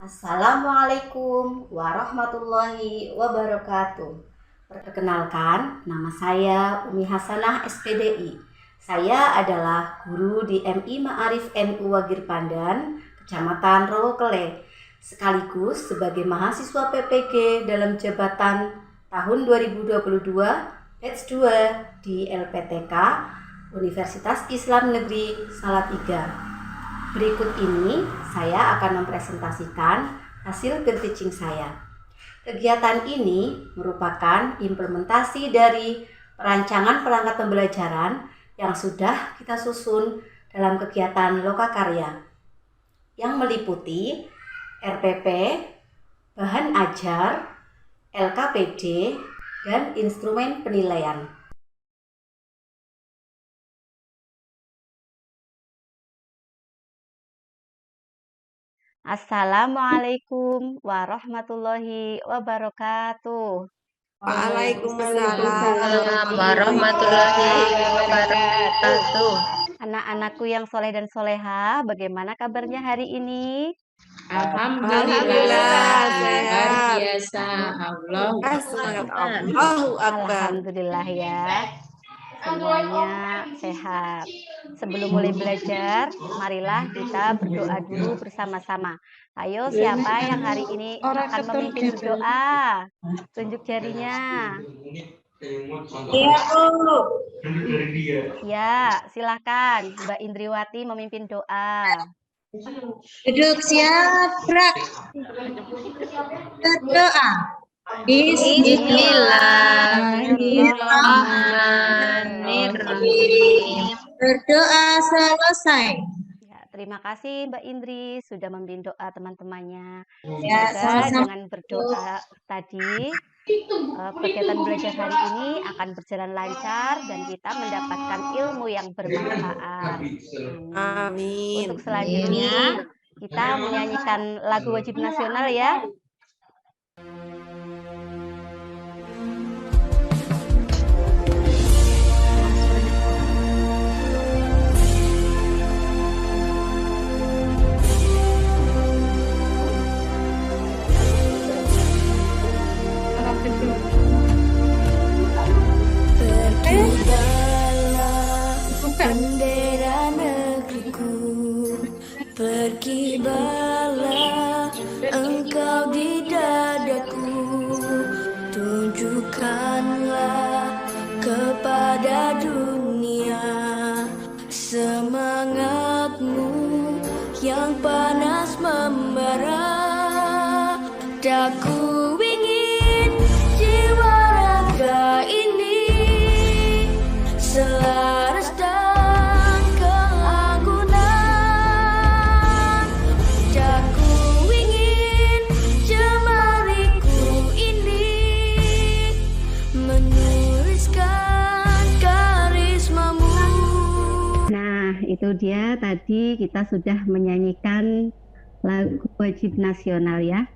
Assalamualaikum warahmatullahi wabarakatuh. Perkenalkan, nama saya Umi Hasanah SPDI. Saya adalah guru di MI Ma'arif NU Wagir Pandan, Kecamatan Rowokele, sekaligus sebagai mahasiswa PPG dalam jabatan tahun 2022 batch 2 di LPTK Universitas Islam Negeri Salatiga. Berikut ini saya akan mempresentasikan hasil teaching saya. Kegiatan ini merupakan implementasi dari perancangan perangkat pembelajaran yang sudah kita susun dalam kegiatan Lokakarya yang meliputi RPP, bahan ajar, LKPD, dan instrumen penilaian. Assalamualaikum warahmatullahi wabarakatuh. Waalaikumsalam warahmatullahi wabarakatuh. Anak-anakku yang soleh dan soleha, bagaimana kabarnya hari ini? Alhamdulillah luar biasa. Allahu Akbar. Alhamdulillah ya, semuanya sehat. Sebelum mulai belajar, marilah kita berdoa dulu bersama-sama. Ayo, siapa yang hari ini akan memimpin berdoa? Tunjuk jarinya. Iya, Bu. Ya, silakan Mbak Indriwati memimpin doa. Duduk siap, gerak. Berdoa. Bismillahirrahmanirrahim. Berdoa selesai. Ya, terima kasih Mbak Indri sudah memimpin doa teman-temannya. Ya, Semoga sama-sama. dengan berdoa tadi kegiatan belajar hari ini akan berjalan lancar dan kita mendapatkan ilmu yang bermanfaat. Amin. Untuk selanjutnya kita menyanyikan lagu wajib nasional ya. Bendera negeriku, berkibarlah engkau di dadaku, tunjukkanlah kepada dunia semangatmu yang panas membara. Daku ingin jiwa raga ini selaras dan keanggunan. Daku ingin jemariku ini menuliskan karismamu. Nah, itu dia tadi kita sudah menyanyikan lagu wajib nasional ya.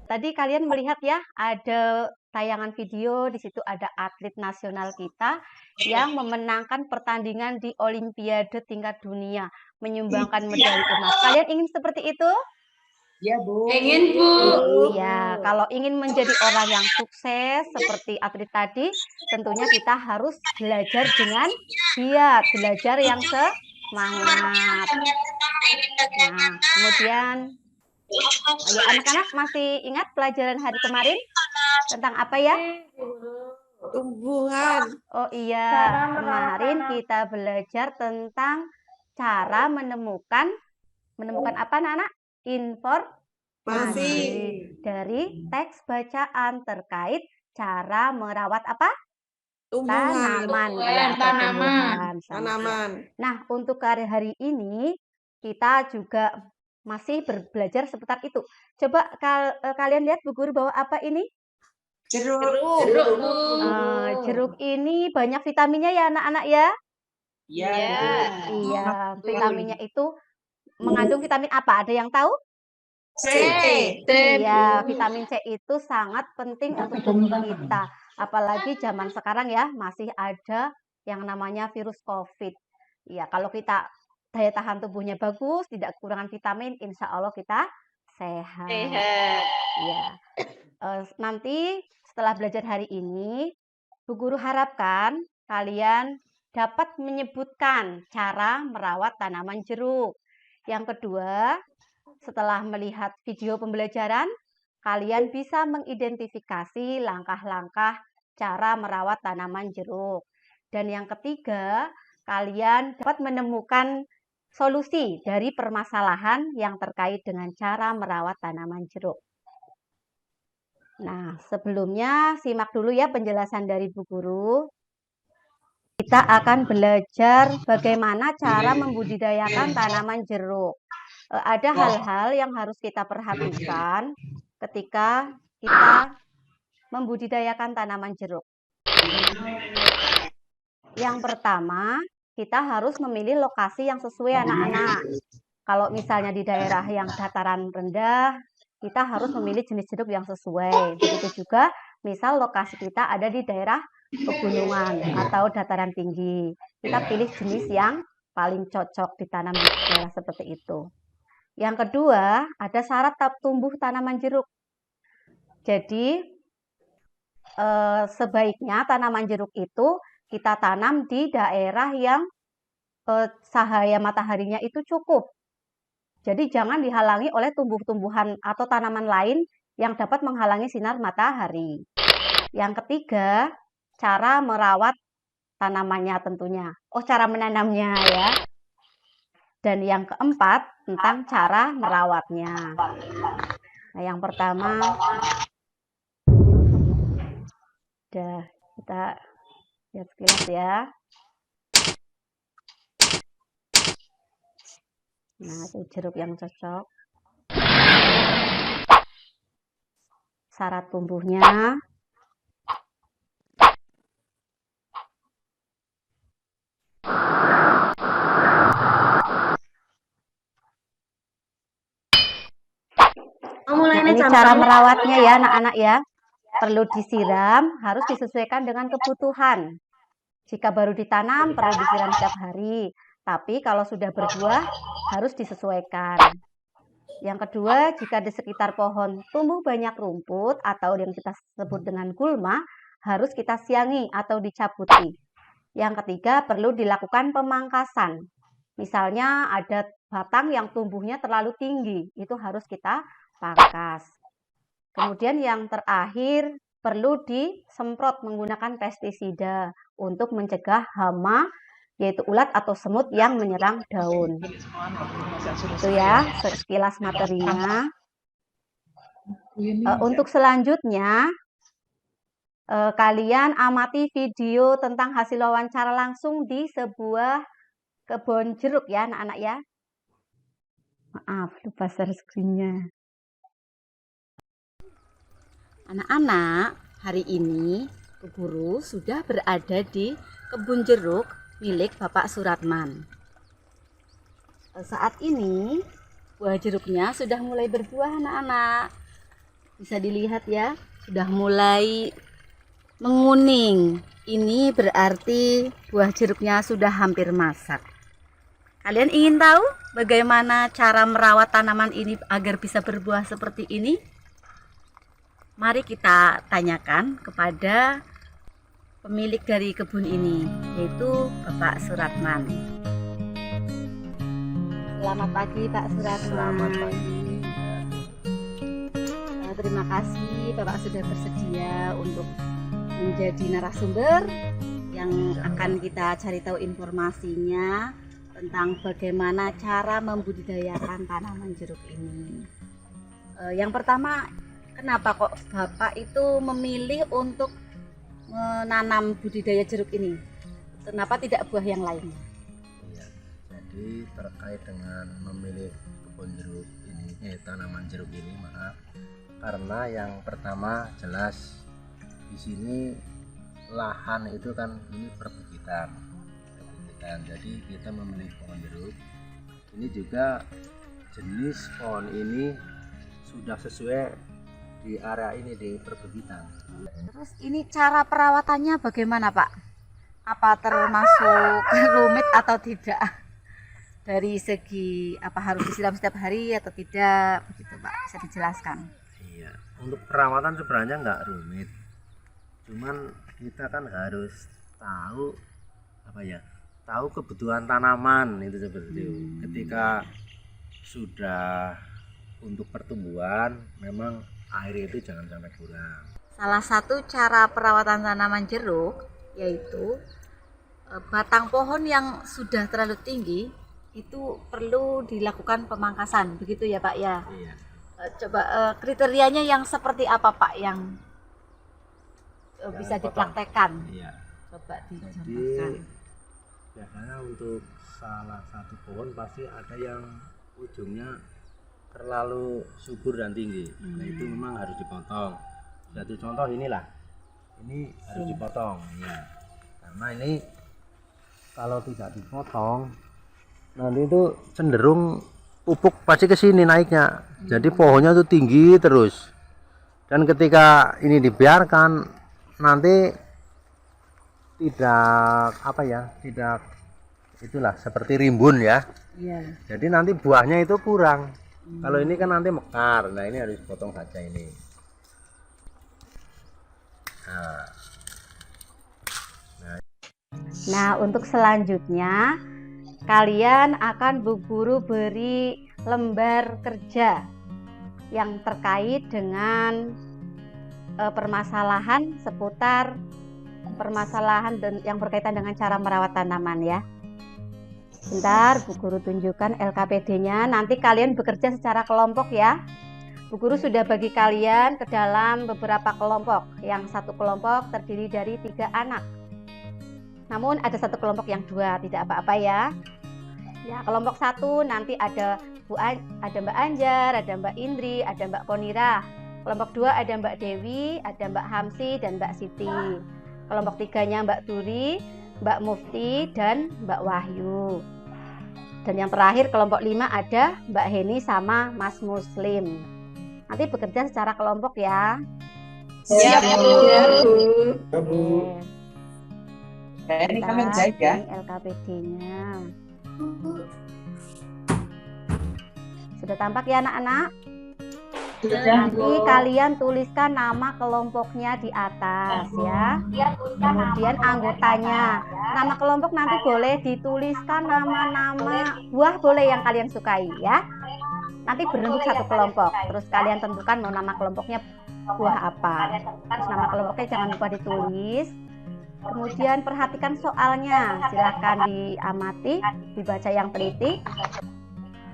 Tadi kalian melihat ya, ada tayangan video, di situ ada atlet nasional kita yang memenangkan pertandingan di Olimpiade tingkat dunia, menyumbangkan medali emas. Kalian ingin seperti itu? Ya, Bu. Ingin, Bu. Iya, kalau ingin menjadi orang yang sukses seperti atlet tadi, tentunya kita harus belajar dengan giat, belajar yang semangat. Nah, kemudian ayo anak-anak masih ingat pelajaran hari kemarin tentang apa ya? Tumbuhan. Oh iya, kemarin kita belajar tentang cara menemukan apa anak-anak? Informasi dari teks bacaan terkait cara merawat apa? Tanaman. Nah, untuk hari ini kita juga masih belajar seputar itu. Coba kalian lihat Bu Guru bawa apa ini? Jeruk. Jeruk ini banyak vitaminnya ya anak-anak ya? Iya, vitaminnya itu mengandung vitamin apa? Ada yang tahu? C. Iya, vitamin C itu sangat penting untuk tubuh kita. Apalagi zaman sekarang ya, masih ada yang namanya virus COVID. Iya, kalau kita daya tahan tubuhnya bagus, tidak kekurangan vitamin, insya Allah kita sehat. Sehat. Ya. Nanti setelah belajar hari ini, Bu Guru harapkan kalian dapat menyebutkan cara merawat tanaman jeruk. Yang kedua, setelah melihat video pembelajaran, kalian bisa mengidentifikasi langkah-langkah cara merawat tanaman jeruk. Dan yang ketiga, kalian dapat menemukan solusi dari permasalahan yang terkait dengan cara merawat tanaman jeruk. Nah, sebelumnya simak dulu ya penjelasan dari Bu Guru. Kita akan belajar bagaimana cara membudidayakan tanaman jeruk. Ada hal-hal yang harus kita perhatikan ketika kita membudidayakan tanaman jeruk. Yang pertama, kita harus memilih lokasi yang sesuai anak-anak. Kalau misalnya di daerah yang dataran rendah, kita harus memilih jenis jeruk yang sesuai. Begitu juga, misal lokasi kita ada di daerah pegunungan atau dataran tinggi. Kita pilih jenis yang paling cocok ditanam di daerah seperti itu. Yang kedua, ada syarat tumbuh tanaman jeruk. Jadi, sebaiknya tanaman jeruk itu kita tanam di daerah yang cahaya mataharinya itu cukup. Jadi jangan dihalangi oleh tumbuh-tumbuhan atau tanaman lain yang dapat menghalangi sinar matahari. Yang ketiga, cara merawat tanamannya tentunya. Cara menanamnya ya. Dan yang keempat, tentang cara merawatnya. Nah, yang pertama, kita lihat sekilas ya. Nah, itu jeruk yang cocok. Syarat tumbuhnya. Nah, ini cara merawatnya ya anak-anak ya. Perlu disiram, harus disesuaikan dengan kebutuhan. Jika baru ditanam, perlu disiram setiap hari. Tapi kalau sudah berbuah, harus disesuaikan. Yang kedua, jika di sekitar pohon tumbuh banyak rumput atau yang kita sebut dengan gulma, harus kita siangi atau dicabuti. Yang ketiga, perlu dilakukan pemangkasan. Misalnya ada batang yang tumbuhnya terlalu tinggi, itu harus kita pangkas. Kemudian yang terakhir, perlu disemprot menggunakan pestisida untuk mencegah hama, yaitu ulat atau semut yang menyerang daun. Itu ya, sekilas materinya. Untuk selanjutnya, kalian amati video tentang hasil wawancara langsung di sebuah kebun jeruk ya anak-anak ya. Maaf, lupa share screen-nya. Anak-anak, hari ini Bu Guru sudah berada di kebun jeruk milik Bapak Suratman. Saat ini buah jeruknya sudah mulai berbuah anak-anak. Bisa dilihat ya, sudah mulai menguning. Ini berarti buah jeruknya sudah hampir masak. Kalian ingin tahu bagaimana cara merawat tanaman ini agar bisa berbuah seperti ini? Mari kita tanyakan kepada pemilik dari kebun ini, yaitu Bapak Suratman. Selamat pagi Pak Suratman. Selamat pagi. Terima kasih Bapak sudah bersedia untuk menjadi narasumber yang akan kita cari tahu informasinya tentang bagaimana cara membudidayakan tanaman jeruk ini. Yang pertama, kenapa kok Bapak itu memilih untuk menanam budidaya jeruk ini? Kenapa tidak buah yang lain? Ya, jadi terkait dengan memilih kebun jeruk ini, tanaman jeruk ini, maaf, karena yang pertama jelas di sini lahan itu kan ini perbukitan. Jadi kita memilih pohon jeruk. Ini juga jenis pohon ini sudah sesuai di area ini di perbukitan. Terus ini cara perawatannya bagaimana Pak? Apa termasuk rumit atau tidak? Dari segi apa harus disiram setiap hari atau tidak begitu? Coba bisa dijelaskan. Iya, untuk perawatan sebenarnya nggak rumit. Cuman kita kan harus tahu apa ya? Tahu kebutuhan tanaman itu seperti itu. Ketika sudah untuk pertumbuhan, memang air itu jangan sampai kurang. Salah satu cara perawatan tanaman jeruk yaitu batang pohon yang sudah terlalu tinggi itu perlu dilakukan pemangkasan, begitu ya Pak ya? Iya. Coba kriterianya yang seperti apa Pak yang bisa potong. dipraktekkan? Iya. Coba Jadi dicontohkan. biasanya untuk salah satu pohon pasti ada yang ujungnya terlalu subur dan tinggi. Nah itu memang harus dipotong. Satu contoh inilah, ini harus dipotong. Ya. Karena ini kalau tidak dipotong, nanti itu cenderung pupuk pasti ke sini naiknya. Jadi pohonnya itu tinggi terus. Dan ketika ini dibiarkan, nanti tidak apa ya, tidak itulah seperti rimbun ya. Iya. Jadi nanti buahnya itu kurang. Kalau ini kan nanti mekar. Nah ini harus potong saja ini. Nah, untuk selanjutnya kalian akan Bu Guru beri lembar kerja yang terkait dengan permasalahan seputar permasalahan yang berkaitan dengan cara merawat tanaman ya. Bentar, Bu Guru tunjukkan LKPD-nya. Nanti kalian bekerja secara kelompok ya. Bu Guru sudah bagi kalian ke dalam beberapa kelompok. Yang satu kelompok terdiri dari 3 anak. Namun ada satu kelompok yang 2, tidak apa-apa ya. Ya, kelompok 1 nanti ada Mbak Anjar, ada Mbak Indri, ada Mbak Konira. Kelompok 2 ada Mbak Dewi, ada Mbak Hamsi dan Mbak Siti. Kelompok 3-nya Mbak Turi, Mbak Mufti dan Mbak Wahyu. Dan yang terakhir kelompok 5 ada Mbak Heni sama Mas Muslim. Nanti bekerja secara kelompok ya. Siap, Bu. Oke. Ini kami jaga. Ini LKPD-nya. Sudah tampak ya anak-anak? Nanti kalian tuliskan nama kelompoknya di atas ya. Kemudian anggotanya. Nama kelompok nanti boleh dituliskan nama-nama buah boleh yang kalian sukai ya. Nanti berembuk satu kelompok. Terus kalian tentukan mau nama kelompoknya buah apa. Terus nama kelompoknya jangan lupa ditulis. Kemudian perhatikan soalnya. Silakan diamati, dibaca yang teliti.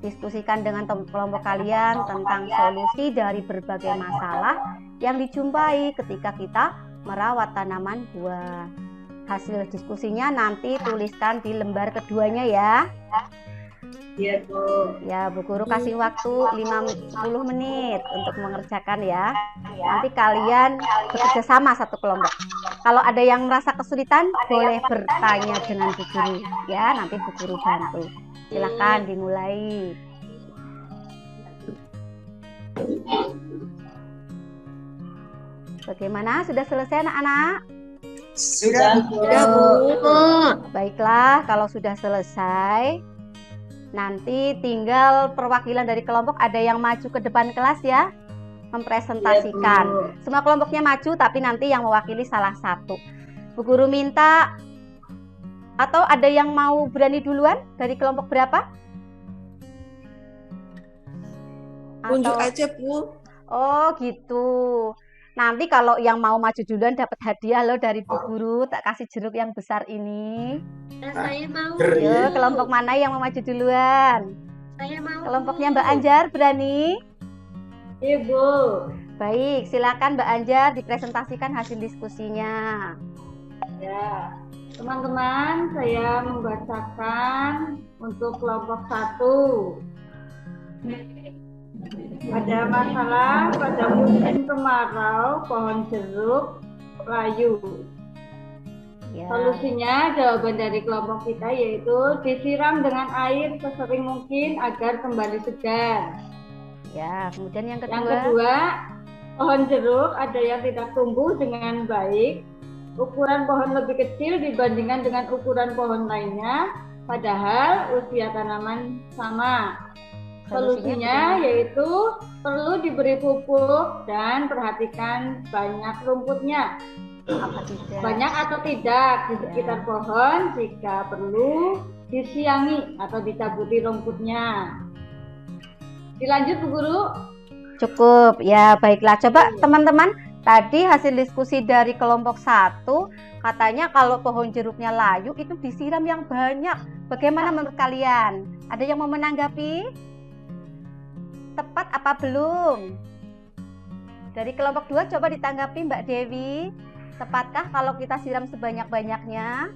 Diskusikan dengan kelompok kalian tentang solusi dari berbagai masalah yang dijumpai ketika kita merawat tanaman buah. Hasil diskusinya nanti tuliskan di lembar keduanya ya. Iya, Bu. Ya, Bu Guru kasih waktu 50 menit untuk mengerjakan ya. Nanti kalian bekerja sama satu kelompok. Kalau ada yang merasa kesulitan, boleh bertanya dengan Bu Guru ya. Nanti Bu Guru bantu. Silakan dimulai. Bagaimana? Sudah selesai anak-anak? Sudah, Bu. Baiklah, kalau sudah selesai, nanti tinggal perwakilan dari kelompok ada yang maju ke depan kelas ya, mempresentasikan. Semua kelompoknya maju, tapi nanti yang mewakili salah satu. Bu Guru minta, atau ada yang mau berani duluan dari kelompok berapa? Tunjuk aja, Bu. Oh gitu. Nanti kalau yang mau maju duluan dapat hadiah loh dari Bu Guru. Tak kasih jeruk yang besar ini. Saya mau. Yo, kelompok mana yang mau maju duluan? Saya mau. Kelompoknya Mbak Anjar berani? Iya, Bu. Baik, silakan Mbak Anjar dipresentasikan hasil diskusinya. Ya, teman-teman, saya membacakan untuk kelompok 1. Ada masalah pada musim kemarau pohon jeruk layu. Ya. Solusinya jawaban dari kelompok kita yaitu disiram dengan air sesering mungkin agar kembali segar. Ya, kemudian yang Yang kedua. kedua, pohon jeruk ada yang tidak tumbuh dengan baik. Ukuran pohon lebih kecil dibandingkan dengan ukuran pohon lainnya, padahal usia tanaman sama. Solusinya yaitu perlu diberi pupuk dan perhatikan banyak rumputnya. Banyak atau tidak di sekitar pohon, jika perlu disiangi atau dicabuti rumputnya. Dilanjut Bu Guru. Cukup ya, baiklah. Coba teman-teman, tadi hasil diskusi dari kelompok 1 katanya kalau pohon jeruknya layu itu disiram yang banyak. Bagaimana menurut kalian? Ada yang mau menanggapi? Tepat apa belum? Dari kelompok 2 coba ditanggapi Mbak Dewi. Tepatkah kalau kita siram sebanyak-banyaknya?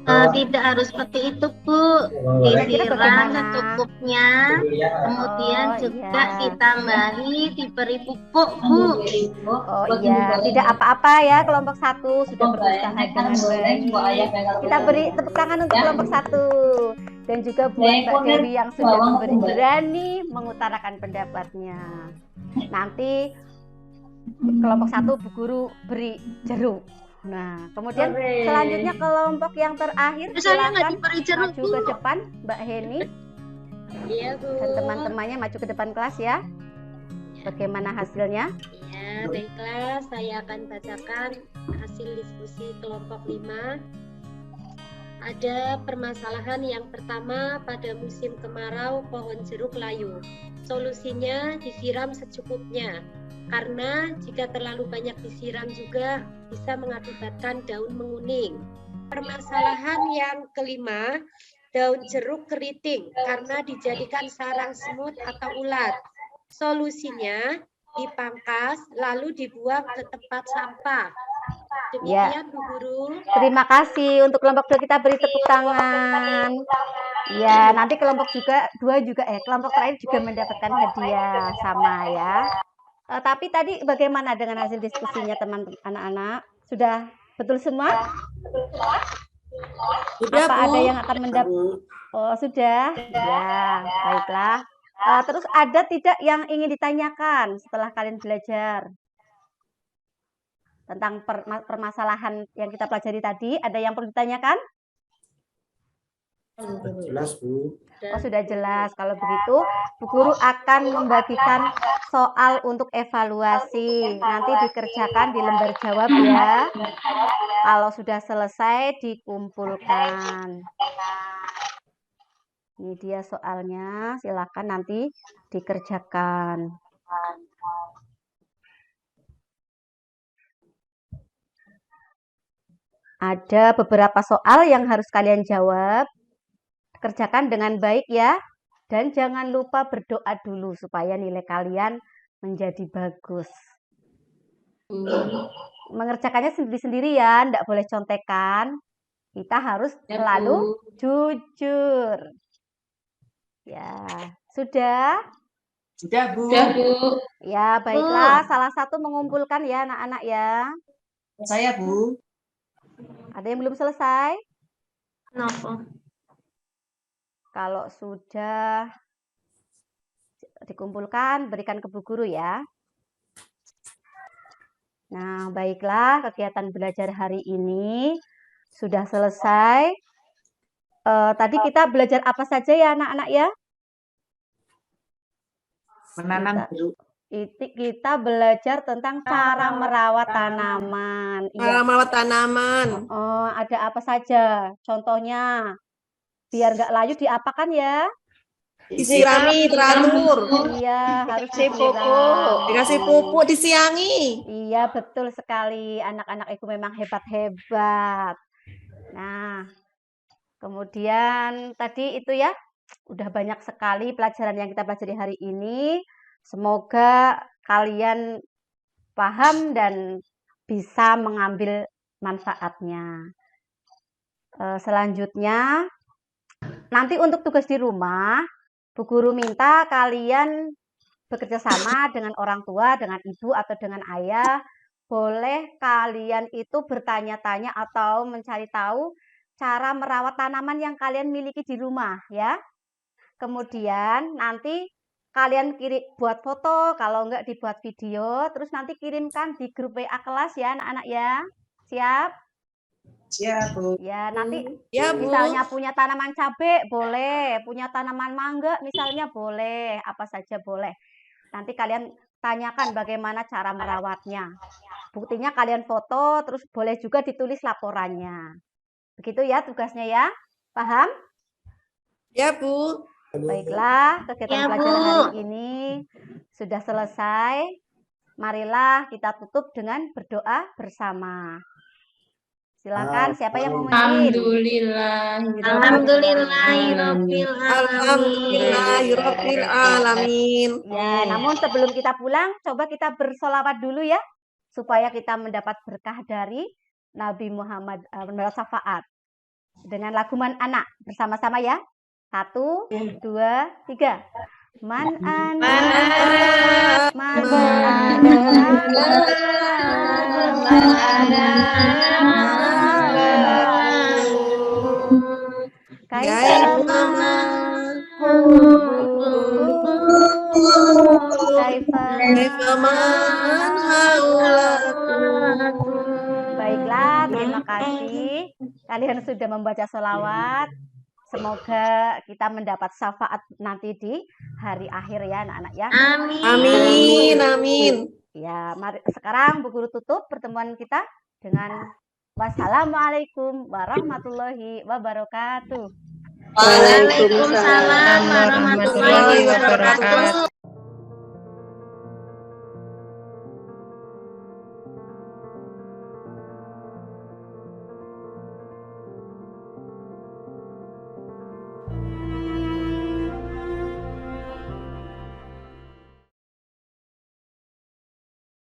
Tidak harus seperti itu, Bu. Disiram secukupnya, kemudian juga ditambahi, diberi pupuk, Bu. Oh iya, tidak apa-apa ya, kelompok 1 sudah berusaha dengan baik. Kita beri tepuk tangan untuk kelompok 1 dan juga buat Mbak Dewi yang sudah berani mengutarakan pendapatnya. Nanti kelompok 1 Bu Guru beri jeruk. Nah, kemudian selanjutnya kelompok yang terakhir, silakan maju ke depan Mbak Heni. Iya, Bu. Dan teman-temannya maju ke depan kelas ya. Bagaimana hasilnya? Ya, baiklah, saya akan bacakan hasil diskusi kelompok 5. Ada permasalahan yang pertama, pada musim kemarau pohon jeruk layu. Solusinya disiram secukupnya. Karena jika terlalu banyak disiram juga bisa mengakibatkan daun menguning. Permasalahan yang kelima, daun jeruk keriting karena dijadikan sarang semut atau ulat. Solusinya dipangkas lalu dibuang ke tempat sampah. Demikian Bu Guru. Terima kasih. Untuk kelompok 2 kita beri tepuk tangan. Ya, nanti kelompok 2 juga kelompok terakhir juga mendapatkan hadiah sama ya. Tapi tadi bagaimana dengan hasil diskusinya teman-teman anak-anak? Sudah betul semua? Sudah, Apa Bu. ada yang akan mendapat? Oh, sudah? Ya, baiklah. Terus ada tidak yang ingin ditanyakan setelah kalian belajar tentang permasalahan yang kita pelajari tadi? Ada yang perlu ditanyakan? Jelas, Bu. Oh, sudah jelas. Kalau begitu, Bu Guru akan membagikan soal untuk evaluasi. Nanti dikerjakan di lembar jawab ya. Kalau sudah selesai, dikumpulkan. Ini dia soalnya. Silakan nanti dikerjakan. Ada beberapa soal yang harus kalian jawab. Kerjakan dengan baik ya. Dan jangan lupa berdoa dulu supaya nilai kalian menjadi bagus. Mengerjakannya sendiri-sendiri ya, tidak boleh contekan. Kita harus selalu jujur. Ya, sudah? Sudah, Bu. Ya, baiklah. Salah satu mengumpulkan ya anak-anak ya. Saya, Bu. Ada yang belum selesai? Kenapa? Kalau sudah dikumpulkan, berikan ke Bu Guru ya. Nah, baiklah, kegiatan belajar hari ini sudah selesai. Tadi kita belajar apa saja ya anak-anak ya? Menanam jeruk. Kita belajar tentang cara merawat tanaman. Cara merawat tanaman. Ada apa saja? Contohnya, biar nggak layu diapakan ya? Disirami teratur. Iya, harus disiram. Dikasih pupuk, disiangi. Iya, betul sekali. Anak-anak itu memang hebat-hebat. Nah, kemudian tadi itu ya, udah banyak sekali pelajaran yang kita pelajari hari ini. Semoga kalian paham dan bisa mengambil manfaatnya. Selanjutnya, nanti untuk tugas di rumah, Bu Guru minta kalian bekerja sama dengan orang tua, dengan ibu atau dengan ayah. Boleh kalian itu bertanya-tanya atau mencari tahu cara merawat tanaman yang kalian miliki di rumah ya. Kemudian nanti kalian buat foto, kalau enggak dibuat video, terus nanti kirimkan di grup WA kelas ya anak-anak ya. Siap? Ya, Bu. Ya, nanti Ya, Bu. misalnya punya tanaman cabai boleh, punya tanaman mangga misalnya boleh, apa saja boleh. Nanti kalian tanyakan bagaimana cara merawatnya. Buktinya kalian foto, terus boleh juga ditulis laporannya. Begitu ya tugasnya ya. Paham? Ya, Bu. Baiklah, kegiatan Ya, Bu. pelajaran hari ini sudah selesai. Marilah kita tutup dengan berdoa bersama. Silakan, siapa yang mau memimpin? Alhamdulillahirabbil alamin. Alhamdulillahirabbil alamin. Ya, namun sebelum kita pulang, coba kita bersolawat dulu ya, supaya kita mendapat berkah dari Nabi Muhammad syafaat dengan laguman anak bersama-sama ya. 1, 2, 3. Man ana, man ana, Baiklah, terima kasih. Kalian sudah membaca sholawat. Semoga kita mendapat syafaat nanti di hari akhir ya anak-anak ya. Amin. Amin, amin. Ya, mari sekarang Bu Guru tutup pertemuan kita dengan wassalamualaikum warahmatullahi wabarakatuh. Waalaikumsalam warahmatullahi wabarakatuh.